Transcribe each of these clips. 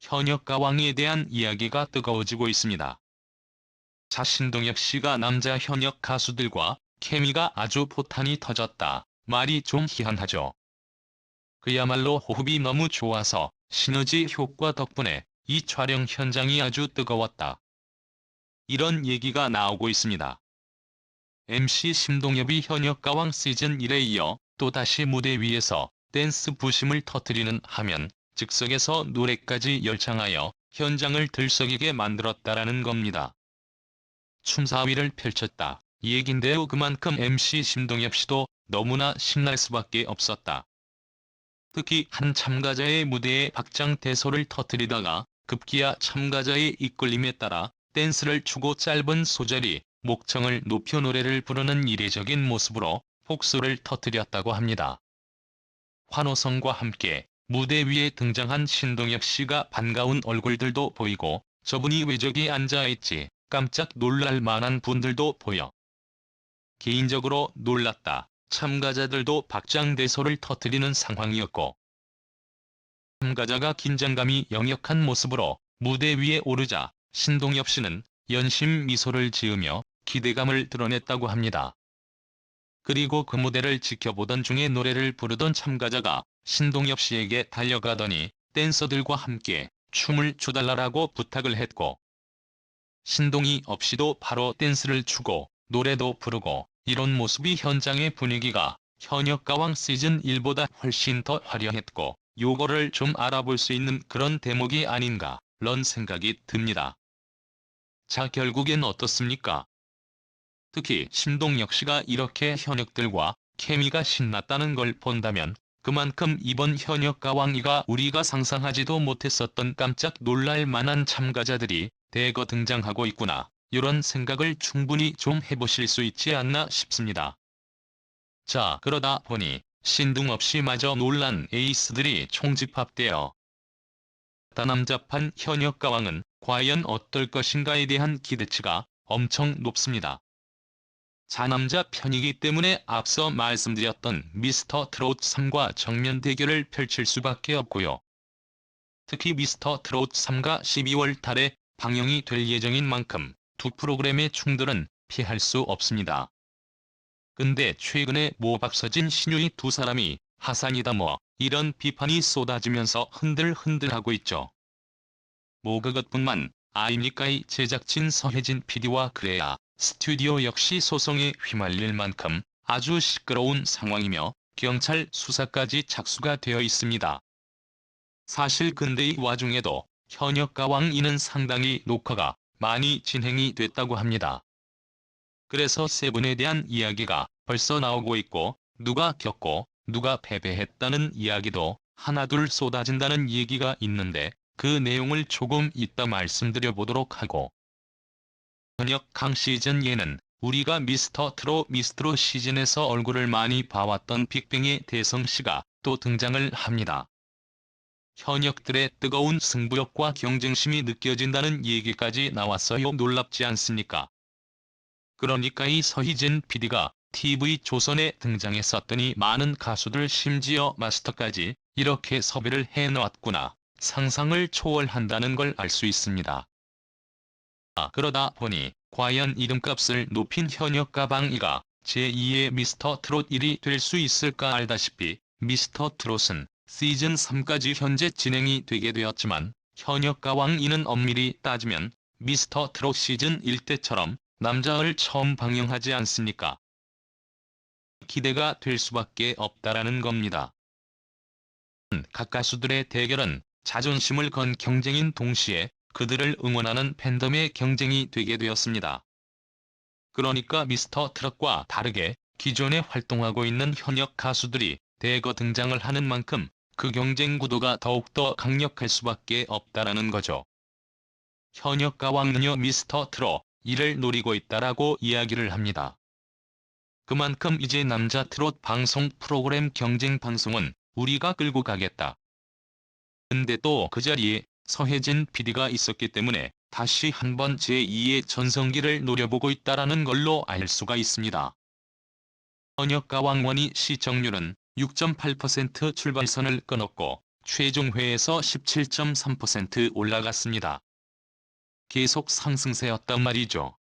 현역가왕에 대한 이야기가 뜨거워지고 있습니다. 신동엽 씨가 남자 현역 가수들과 케미가 아주 포탄이 터졌다. 말이 좀 희한하죠. 그야말로 호흡이 너무 좋아서 시너지 효과 덕분에 이 촬영 현장이 아주 뜨거웠다. 이런 얘기가 나오고 있습니다. MC 신동엽이 현역가왕 시즌1에 이어 또다시 무대 위에서 댄스 부심을 터뜨리는 하면 즉석에서 노래까지 열창하여 현장을 들썩이게 만들었다라는 겁니다. 춤사위를 펼쳤다. 얘긴데요. 그만큼 MC 신동엽 씨도 너무나 신날 수밖에 없었다. 특히 한 참가자의 무대에 박장대소를 터뜨리다가 급기야 참가자의 이끌림에 따라 댄스를 추고 짧은 소절이 목청을 높여 노래를 부르는 이례적인 모습으로 폭소를 터뜨렸다고 합니다. 환호성과 함께 무대 위에 등장한 신동엽 씨가 반가운 얼굴들도 보이고 저분이 왜 저기 앉아있지 깜짝 놀랄 만한 분들도 보여 개인적으로 놀랐다. 참가자들도 박장대소를 터뜨리는 상황이었고 참가자가 긴장감이 역력한 모습으로 무대 위에 오르자 신동엽 씨는 연심 미소를 지으며 기대감을 드러냈다고 합니다. 그리고 그 무대를 지켜보던 중에 노래를 부르던 참가자가 신동엽 씨에게 달려가더니 댄서들과 함께 춤을 추달라고 부탁을 했고 신동엽 씨도 바로 댄스를 추고 노래도 부르고 이런 모습이 현장의 분위기가 현역가왕 시즌1보다 훨씬 더 화려했고 요거를 좀 알아볼 수 있는 그런 대목이 아닌가 런 생각이 듭니다. 자, 결국엔 어떻습니까? 특히 신동엽 씨가 이렇게 현역들과 케미가 신났다는 걸 본다면 그만큼 이번 현역가왕이가 우리가 상상하지도 못했었던 깜짝 놀랄 만한 참가자들이 대거 등장하고 있구나. 이런 생각을 충분히 좀 해보실 수 있지 않나 싶습니다. 자, 그러다 보니 신동엽 씨마저 놀란 에이스들이 총집합되어 다남자판 현역가왕은 과연 어떨 것인가에 대한 기대치가 엄청 높습니다. 자남자 편이기 때문에 앞서 말씀드렸던 미스터 트롯 3과 정면 대결을 펼칠 수밖에 없고요. 특히 미스터 트롯 3가 12월 달에 방영이 될 예정인 만큼 두 프로그램의 충돌은 피할 수 없습니다. 근데 최근에 박서진 신유이 두 사람이 하산이다 뭐 이런 비판이 쏟아지면서 흔들흔들하고 있죠. 그것뿐만 아닙니까? 이 제작진 서혜진 PD와 그래야 스튜디오 역시 소송에 휘말릴 만큼 아주 시끄러운 상황이며 경찰 수사까지 착수가 되어 있습니다. 사실 근데 이 와중에도 현역가왕이는 상당히 녹화가 많이 진행이 됐다고 합니다. 그래서 세 분에 대한 이야기가 벌써 나오고 있고 누가 겪고 누가 패배했다는 이야기도 하나둘 쏟아진다는 얘기가 있는데 그 내용을 조금 이따 말씀드려 보도록 하고 현역강 시즌2에는 우리가 미스터 트롯 시즌에서 얼굴을 많이 봐왔던 빅뱅의 대성씨가 또 등장을 합니다. 현역들의 뜨거운 승부욕과 경쟁심이 느껴진다는 얘기까지 나왔어요. 놀랍지 않습니까? 그러니까 이 서희진 PD가 TV조선에 등장했었더니 많은 가수들 심지어 마스터까지 이렇게 섭외를 해놓았구나. 상상을 초월한다는 걸 알 수 있습니다. 그러다 보니 과연 이름값을 높인 현역가왕이가 제2의 미스터 트롯 1이 될 수 있을까? 알다시피 미스터 트롯은 시즌3까지 현재 진행이 되게 되었지만 현역가왕이는 엄밀히 따지면 미스터 트롯 시즌1 때처럼 남자를 처음 방영하지 않습니까? 기대가 될 수밖에 없다라는 겁니다. 각 가수들의 대결은 자존심을 건 경쟁인 동시에 그들을 응원하는 팬덤의 경쟁이 되게 되었습니다. 그러니까 미스터 트롯과 다르게 기존에 활동하고 있는 현역 가수들이 대거 등장을 하는 만큼 그 경쟁 구도가 더욱더 강력할 수밖에 없다라는 거죠. 현역가왕은요 미스터 트롯 1을 노리고 있다라고 이야기를 합니다. 그만큼 이제 남자 트롯 방송 프로그램 경쟁 방송은 우리가 끌고 가겠다. 근데 또 그 자리에 서혜진 PD가 있었기 때문에 다시 한번 제2의 전성기를 노려보고 있다라는 걸로 알 수가 있습니다. 현역가왕1이 시청률은 6.8% 출발선을 끊었고 최종 회에서 17.3% 올라갔습니다. 계속 상승세였단 말이죠.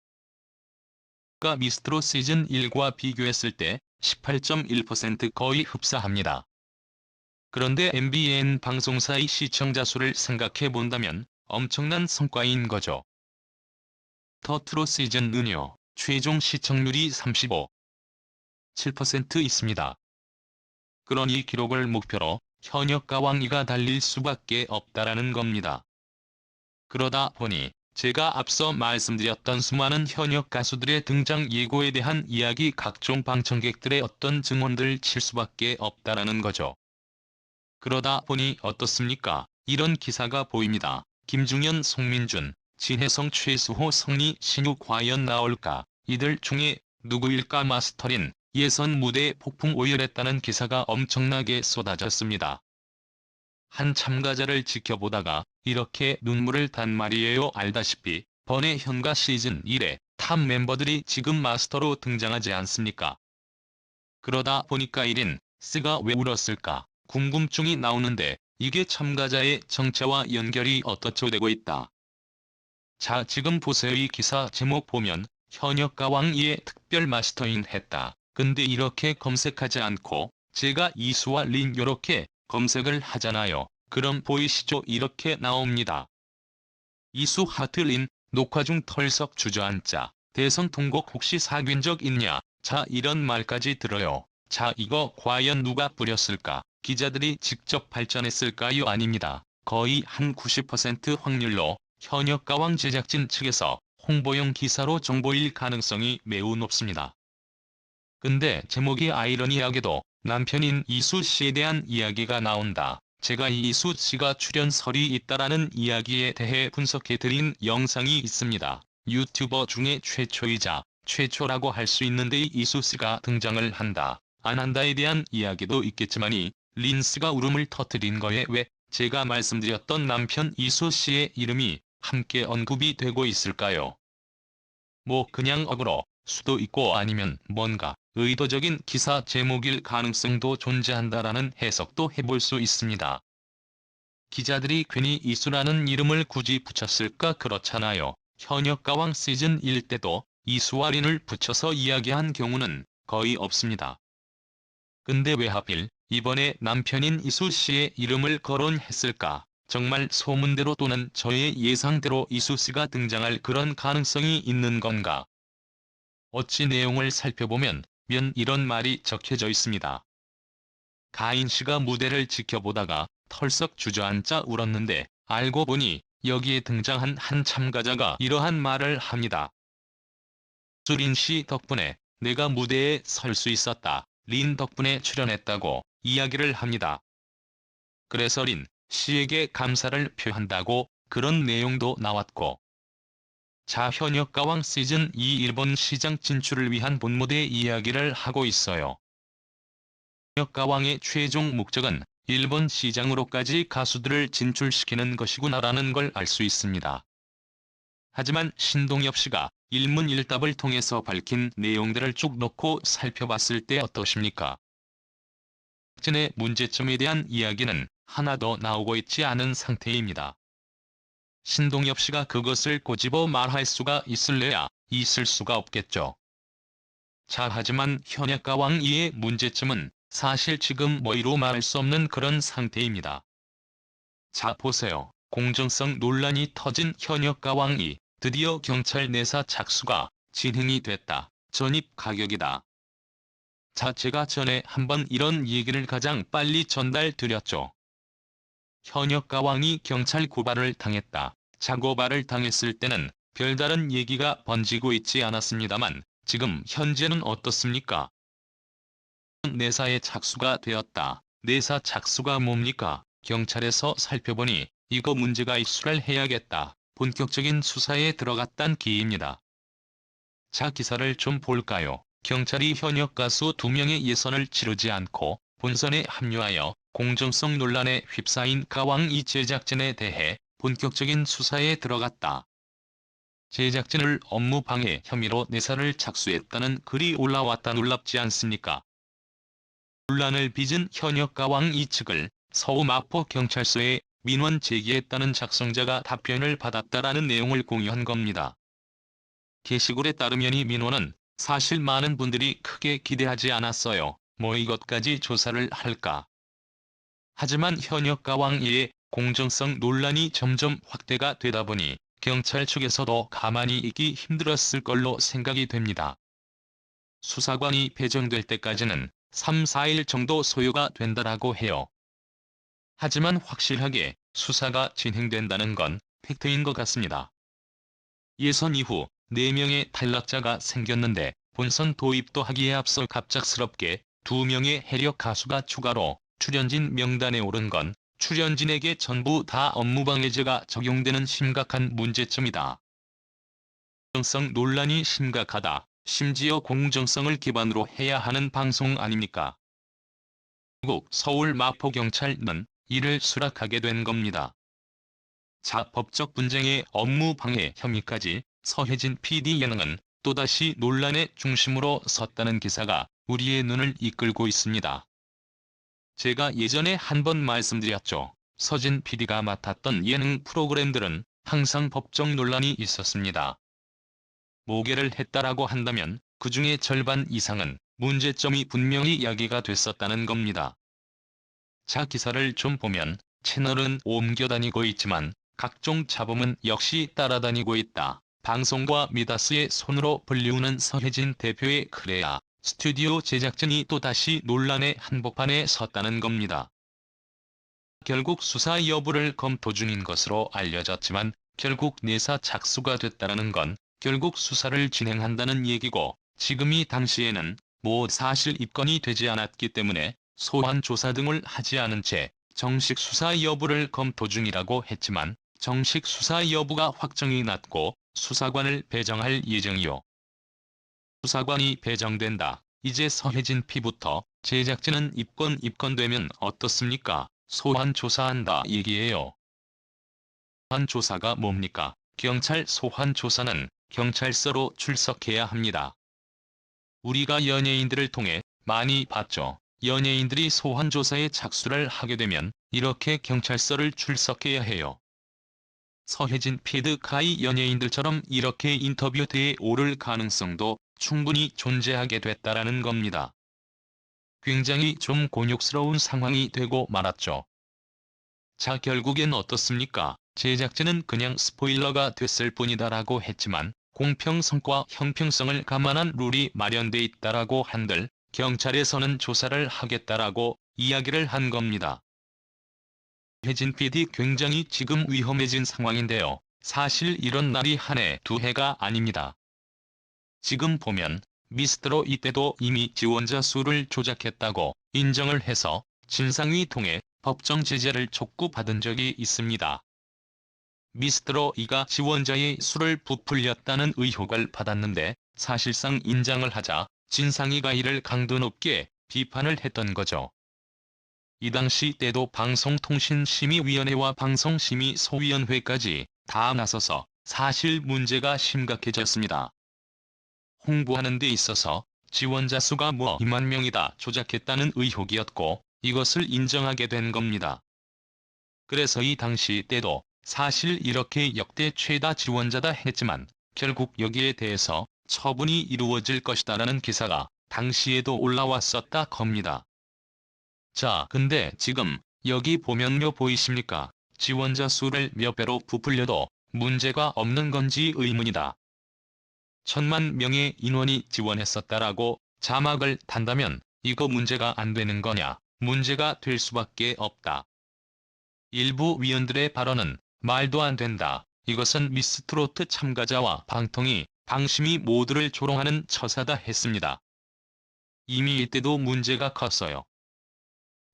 미스트롯 시즌 1과 비교했을 때 18.1% 거의 흡사합니다. 그런데 MBN 방송사의 시청자 수를 생각해 본다면 엄청난 성과인 거죠. 더 트롯 시즌은요, 최종 시청률이 35.7% 있습니다. 그러니 기록을 목표로 현역과 왕이가 달릴 수밖에 없다라는 겁니다. 그러다 보니 제가 앞서 말씀드렸던 수많은 현역 가수들의 등장 예고에 대한 이야기, 각종 방청객들의 어떤 증언들 칠 수밖에 없다라는 거죠. 그러다 보니 어떻습니까? 이런 기사가 보입니다. 김중현, 송민준, 진혜성, 최수호, 성리, 신유 과연 나올까? 이들 중에 누구일까? 마스터린 예선 무대 폭풍 오열했다는 기사가 엄청나게 쏟아졌습니다. 한 참가자를 지켜보다가 이렇게 눈물을 단 말이에요. 알다시피 번외 현가 시즌 1에 탑 멤버들이 지금 마스터로 등장하지 않습니까? 그러다 보니까 1인 C가 왜 울었을까 궁금증이 나오는데 이게 참가자의 정체와 연결이 어떻게 되고 있다. 자, 지금 보세요. 이 기사 제목 보면 현역가 왕이의 특별 마스터인 했다. 근데 이렇게 검색하지 않고 제가 이수와 린 요렇게 검색을 하잖아요. 그럼 보이시죠? 이렇게 나옵니다. 이수 하트 린 녹화 중 털썩 주저앉자. 대선 통곡 혹시 사귄 적 있냐? 자, 이런 말까지 들어요. 자, 이거 과연 누가 뿌렸을까? 기자들이 직접 발전했을까요? 아닙니다. 거의 한 90% 확률로 현역가왕 제작진 측에서 홍보용 기사로 정보일 가능성이 매우 높습니다. 근데 제목이 아이러니하게도 남편인 이수 씨에 대한 이야기가 나온다. 제가 이수 씨가 출연설이 있다라는 이야기에 대해 분석해드린 영상이 있습니다. 유튜버 중에 최초이자 최초라고 할 수 있는데 이수 씨가 등장을 한다, 안 한다에 대한 이야기도 있겠지만이 린스가 울음을 터뜨린 거에 왜 제가 말씀드렸던 남편 이수 씨의 이름이 함께 언급이 되고 있을까요? 뭐 그냥 억울로 수도 있고 아니면 뭔가 의도적인 기사 제목일 가능성도 존재한다라는 해석도 해볼 수 있습니다. 기자들이 괜히 이수라는 이름을 굳이 붙였을까? 그렇잖아요. 현역가왕 시즌 1 때도 이수와 린을 붙여서 이야기한 경우는 거의 없습니다. 근데 왜 하필 이번에 남편인 이수 씨의 이름을 거론했을까? 정말 소문대로 또는 저의 예상대로 이수 씨가 등장할 그런 가능성이 있는 건가? 어찌 내용을 살펴보면 이런 말이 적혀져 있습니다. 가인 씨가 무대를 지켜보다가 털썩 주저앉아 울었는데 알고 보니 여기에 등장한 한 참가자가 이러한 말을 합니다. 린 씨 덕분에 내가 무대에 설 수 있었다. 린 덕분에 출연했다고 이야기를 합니다. 그래서 린 씨에게 감사를 표한다고 그런 내용도 나왔고. 자, 현역가왕 시즌 2 일본 시장 진출을 위한 본무대 이야기를 하고 있어요. 현역가왕의 최종 목적은 일본 시장으로까지 가수들을 진출시키는 것이구나라는 걸 알 수 있습니다. 하지만 신동엽 씨가 일문일답을 통해서 밝힌 내용들을 쭉 놓고 살펴봤을 때 어떠십니까? 전의 문제점에 대한 이야기는 하나도 나오고 있지 않은 상태입니다. 신동엽 씨가 그것을 꼬집어 말할 수가 있을래야 있을 수가 없겠죠. 자, 하지만 현역가왕 2의 문제점은 사실 지금 뭐이로 말할 수 없는 그런 상태입니다. 자, 보세요. 공정성 논란이 터진 현역가왕 2, 드디어 경찰 내사 착수가 진행이 됐다. 전입 가격이다. 자, 제가 전에 한번 이런 얘기를 가장 빨리 전달드렸죠. 현역가왕이 경찰 고발을 당했다. 자, 고발을 당했을 때는 별다른 얘기가 번지고 있지 않았습니다만 지금 현재는 어떻습니까? 내사에 착수가 되었다. 내사 착수가 뭡니까? 경찰에서 살펴보니 이거 문제가 있수를 해야겠다. 본격적인 수사에 들어갔단 기입니다. 자, 기사를 좀 볼까요? 경찰이 현역 가수 2명의 예선을 치르지 않고 본선에 합류하여 공정성 논란에 휩싸인 가왕 2 제작진에 대해 본격적인 수사에 들어갔다. 제작진을 업무방해 혐의로 내사를 착수했다는 글이 올라왔다. 놀랍지 않습니까? 논란을 빚은 현역 가왕 2 측을 서울 마포경찰서에 민원 제기했다는 작성자가 답변을 받았다라는 내용을 공유한 겁니다. 게시글에 따르면 이 민원은 사실 많은 분들이 크게 기대하지 않았어요. 뭐 이것까지 조사를 할까. 하지만 현역 가왕의 공정성 논란이 점점 확대가 되다 보니 경찰 측에서도 가만히 있기 힘들었을 걸로 생각이 됩니다. 수사관이 배정될 때까지는 3, 4일 정도 소요가 된다라고 해요. 하지만 확실하게 수사가 진행된다는 건 팩트인 것 같습니다. 예선 이후 4명의 탈락자가 생겼는데 본선 도입도 하기에 앞서 갑작스럽게 2명의 해력 가수가 추가로 출연진 명단에 오른 건 출연진에게 전부 다 업무방해죄가 적용되는 심각한 문제점이다. 공정성 논란이 심각하다. 심지어 공정성을 기반으로 해야 하는 방송 아닙니까? 결국 서울 마포경찰은 이를 수락하게 된 겁니다. 자, 법적 분쟁의 업무방해 혐의까지 서혜진 PD 예능은 또다시 논란의 중심으로 섰다는 기사가 우리의 눈을 이끌고 있습니다. 제가 예전에 한번 말씀드렸죠. 서진 PD가 맡았던 예능 프로그램들은 항상 법적 논란이 있었습니다. 모개를 했다라고 한다면 그 중에 절반 이상은 문제점이 분명히 야기가 됐었다는 겁니다. 자, 기사를 좀 보면 채널은 옮겨다니고 있지만 각종 잡음은 역시 따라다니고 있다. 방송과 미다스의 손으로 불리우는 서혜진 대표의 크레아 스튜디오 제작진이 또다시 논란의 한복판에 섰다는 겁니다. 결국 수사 여부를 검토 중인 것으로 알려졌지만 결국 내사 착수가 됐다는 건 결국 수사를 진행한다는 얘기고, 지금이 당시에는 사실 입건이 되지 않았기 때문에 소환 조사 등을 하지 않은 채 정식 수사 여부를 검토 중이라고 했지만 정식 수사 여부가 확정이 났고 수사관을 배정할 예정이요. 수사관이 배정된다. 이제 서혜진 P부터 제작진은 입건되면 어떻습니까? 소환 조사한다 얘기예요. 소환 조사가 뭡니까? 경찰 소환 조사는 경찰서로 출석해야 합니다. 우리가 연예인들을 통해 많이 봤죠. 연예인들이 소환 조사에 착수를 하게 되면 이렇게 경찰서를 출석해야 해요. 서혜진 PD가 연예인들처럼 이렇게 인터뷰대에 오를 가능성도 충분히 존재하게 됐다라는 겁니다. 굉장히 좀 곤욕스러운 상황이 되고 말았죠. 자, 결국엔 어떻습니까? 제작진은 그냥 스포일러가 됐을 뿐이다라고 했지만 공평성과 형평성을 감안한 룰이 마련돼 있다라고 한들 경찰에서는 조사를 하겠다라고 이야기를 한 겁니다. 혜진 PD 굉장히 지금 위험해진 상황인데요. 사실 이런 날이 한 해, 두 해가 아닙니다. 지금 보면 미스트로 이때도 이미 지원자 수를 조작했다고 인정을 해서 진상위 통해 법정 제재를 촉구받은 적이 있습니다. 미스트로 이가 지원자의 수를 부풀렸다는 의혹을 받았는데 사실상 인정을 하자 진상위가 이를 강도 높게 비판을 했던 거죠. 이 당시 때도 방송통신심의위원회와 방송심의소위원회까지 다 나서서 사실 문제가 심각해졌습니다. 홍보하는 데 있어서 지원자 수가 2만 명이다 조작했다는 의혹이었고 이것을 인정하게 된 겁니다. 그래서 이 당시 때도 사실 이렇게 역대 최다 지원자다 했지만 결국 여기에 대해서 처분이 이루어질 것이다라는 기사가 당시에도 올라왔었다 겁니다. 자, 근데 지금 여기 보면요 보이십니까? 지원자 수를 몇 배로 부풀려도 문제가 없는 건지 의문이다. 1,000만 명의 인원이 지원했었다라고 자막을 단다면 이거 문제가 안 되는 거냐? 문제가 될 수밖에 없다. 일부 위원들의 발언은 말도 안 된다. 이것은 미스트로트 참가자와 방통위, 방심위 모두를 조롱하는 처사다 했습니다. 이미 이때도 문제가 컸어요.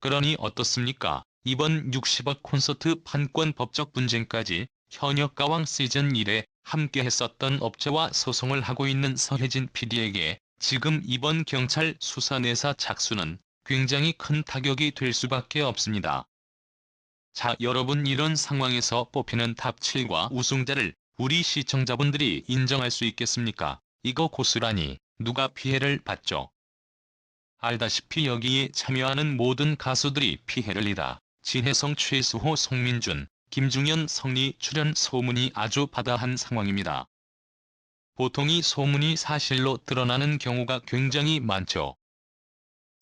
그러니 어떻습니까? 이번 60억 콘서트 판권 법적 분쟁까지 현역 가왕 시즌 1에 함께 했었던 업체와 소송을 하고 있는 서혜진 PD에게 지금 이번 경찰 수사 내사 착수는 굉장히 큰 타격이 될 수밖에 없습니다. 자, 여러분 이런 상황에서 뽑히는 탑 7과 우승자를 우리 시청자분들이 인정할 수 있겠습니까? 이거 고스란히 누가 피해를 봤죠? 알다시피 여기에 참여하는 모든 가수들이 피해를 입다. 진혜성, 최수호, 송민준, 김중현, 성리 출연 소문이 아주 바다한 상황입니다. 보통 이 소문이 사실로 드러나는 경우가 굉장히 많죠.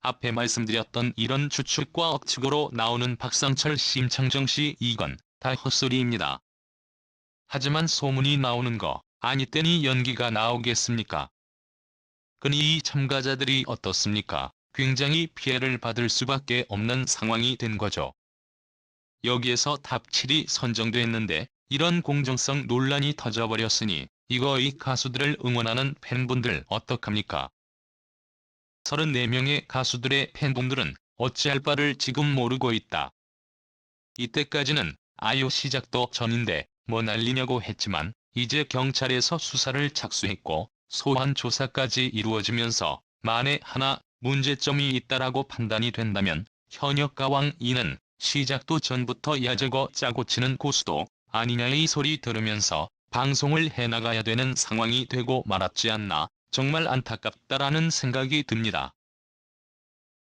앞에 말씀드렸던 이런 추측과 억측으로 나오는 박상철, 심창정 씨, 이건 다 헛소리입니다. 하지만 소문이 나오는 거 아니 때니 연기가 나오겠습니까? 그니 이 참가자들이 어떻습니까? 굉장히 피해를 받을 수밖에 없는 상황이 된 거죠. 여기에서 탑 7이 선정됐는데 이런 공정성 논란이 터져버렸으니 이거 이 가수들을 응원하는 팬분들 어떡합니까? 34명의 가수들의 팬분들은 어찌할 바를 지금 모르고 있다. 이때까지는 아유 시작도 전인데 뭐 난리냐고 했지만 이제 경찰에서 수사를 착수했고 소환 조사까지 이루어지면서 만에 하나 문제점이 있다라고 판단이 된다면 현역 가왕 이는 시작도 전부터 야저거 짜고 치는 고수도 아니냐 이 소리 들으면서 방송을 해나가야 되는 상황이 되고 말았지 않나 정말 안타깝다라는 생각이 듭니다.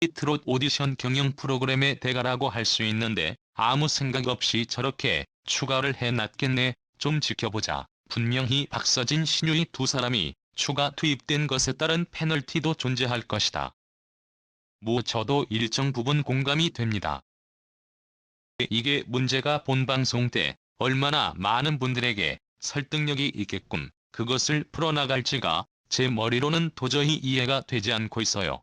이 트롯 오디션 경영 프로그램의 대가라고 할 수 있는데 아무 생각 없이 저렇게 추가를 해놨겠네. 좀 지켜보자. 분명히 박서진, 신유이 두 사람이 추가 투입된 것에 따른 페널티도 존재할 것이다. 뭐 저도 일정 부분 공감이 됩니다. 이게 문제가 본방송 때 얼마나 많은 분들에게 설득력이 있게끔 그것을 풀어나갈지가 제 머리로는 도저히 이해가 되지 않고 있어요.